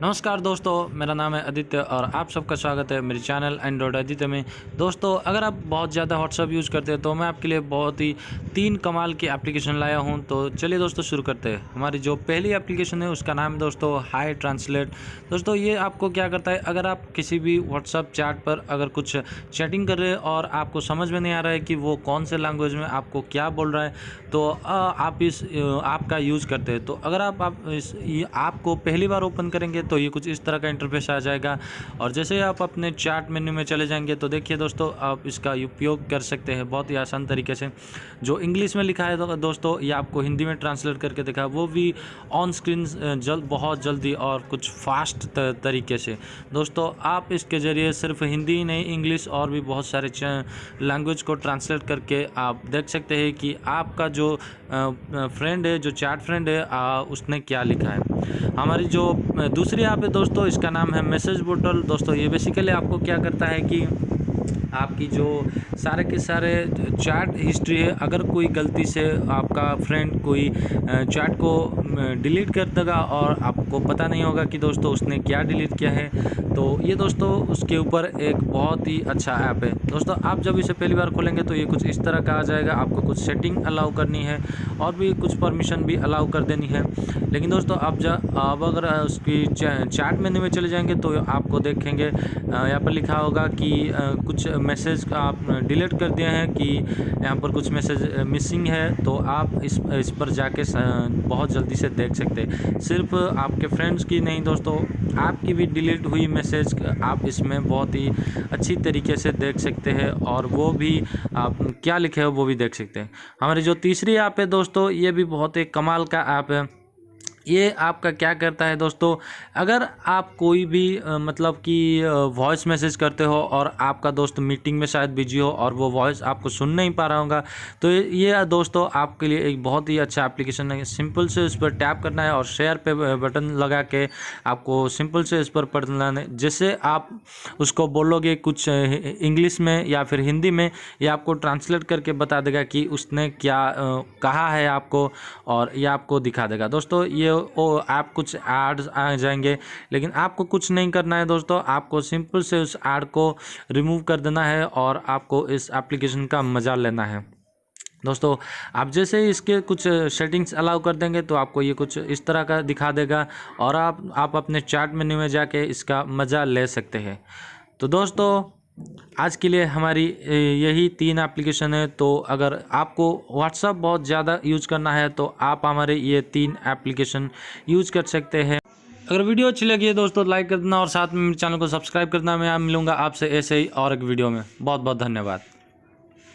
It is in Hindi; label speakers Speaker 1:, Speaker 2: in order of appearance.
Speaker 1: नमस्कार दोस्तों, मेरा नाम है आदित्य और आप सबका स्वागत है मेरे चैनल एंड्रॉयड आदित्य में। दोस्तों, अगर आप बहुत ज़्यादा व्हाट्सअप यूज़ करते हैं तो मैं आपके लिए बहुत ही 3 कमाल की एप्लीकेशन लाया हूं। तो चलिए दोस्तों शुरू करते हैं। हमारी जो पहली एप्लीकेशन है उसका नाम है दोस्तों हाई ट्रांसलेट। दोस्तों ये आपको क्या करता है, अगर आप किसी भी व्हाट्सअप चैट पर अगर कुछ चैटिंग कर रहे हैं और आपको समझ में नहीं आ रहा है कि वो कौन से लैंग्वेज में आपको क्या बोल रहा है, तो आप इस ऐप का यूज़ करते हैं। तो अगर आप इस ऐप को पहली बार ओपन करेंगे तो ये कुछ इस तरह का इंटरफेस आ जाएगा। और जैसे आप अपने चैट मेन्यू में चले जाएंगे तो देखिए दोस्तों, आप इसका उपयोग कर सकते हैं बहुत ही आसान तरीके से। जो इंग्लिश में लिखा है दोस्तों, ये आपको हिंदी में ट्रांसलेट करके दिखा, वो भी ऑन स्क्रीन बहुत जल्दी और कुछ फास्ट तरीके से। दोस्तों आप इसके ज़रिए सिर्फ हिंदी ही नहीं, इंग्लिश और भी बहुत सारे लैंग्वेज को ट्रांसलेट करके आप देख सकते हैं कि आपका जो फ्रेंड है, जो चैट फ्रेंड है, उसने क्या लिखा है। हमारी जो दूसरी ऐप है दोस्तों, इसका नाम है मैसेज बोतल। दोस्तों ये बेसिकली आपको क्या करता है कि आपकी जो सारे के सारे चैट हिस्ट्री है, अगर कोई गलती से आपका फ्रेंड कोई चैट को डिलीट कर देगा और आपको पता नहीं होगा कि दोस्तों उसने क्या डिलीट किया है, तो ये दोस्तों उसके ऊपर एक बहुत ही अच्छा ऐप है। दोस्तों आप जब इसे पहली बार खोलेंगे तो ये कुछ इस तरह का आ जाएगा। आपको कुछ सेटिंग अलाउ करनी है और भी कुछ परमिशन भी अलाउ कर देनी है। लेकिन दोस्तों अब अगर उसकी चैट मेन्यू में चले जाएंगे तो आपको देखेंगे यहाँ पर लिखा होगा कि कुछ मैसेज आप डिलीट कर दिए हैं, कि यहाँ पर कुछ मैसेज मिसिंग है। तो आप इस पर जाके बहुत जल्दी से देख सकते हैं। सिर्फ आपके फ्रेंड्स की नहीं दोस्तों, आपकी भी डिलीट हुई मैसेज आप इसमें बहुत ही अच्छी तरीके से देख सकते हैं और वो भी आप क्या लिखे हो वो भी देख सकते हैं। हमारी जो तीसरी ऐप है दोस्तों, ये भी बहुत एक कमाल का ऐप है। ये आपका क्या करता है दोस्तों, अगर आप कोई भी मतलब कि वॉइस मैसेज करते हो और आपका दोस्त मीटिंग में शायद बिजी हो और वो वॉइस आपको सुन नहीं पा रहा होगा, तो ये दोस्तों आपके लिए एक बहुत ही अच्छा एप्लीकेशन है। सिंपल से इस पर टैप करना है और शेयर पे बटन लगा के आपको सिंपल से इस पर पढ़ना है। जैसे आप उसको बोलोगे कुछ इंग्लिश में या फिर हिंदी में, ये आपको ट्रांसलेट करके बता देगा कि उसने क्या कहा है आपको, और ये आपको दिखा देगा। दोस्तों ये आप कुछ एड्स आ जाएंगे, लेकिन आपको कुछ नहीं करना है दोस्तों, आपको सिंपल से उस ऐड को रिमूव कर देना है और आपको इस एप्लीकेशन का मज़ा लेना है। दोस्तों आप जैसे ही इसके कुछ सेटिंग्स अलाउ कर देंगे तो आपको ये कुछ इस तरह का दिखा देगा और आप अपने चैट मेन्यू में जाके इसका मज़ा ले सकते हैं। तो दोस्तों आज के लिए हमारी यही 3 एप्लीकेशन है। तो अगर आपको व्हाट्सअप बहुत ज़्यादा यूज करना है तो आप हमारे ये 3 एप्लीकेशन यूज कर सकते हैं। अगर वीडियो अच्छी लगी है दोस्तों लाइक कर देना और साथ में मेरे चैनल को सब्सक्राइब करना। मैं मिलूंगा आपसे ऐसे ही और एक वीडियो में। बहुत बहुत धन्यवाद।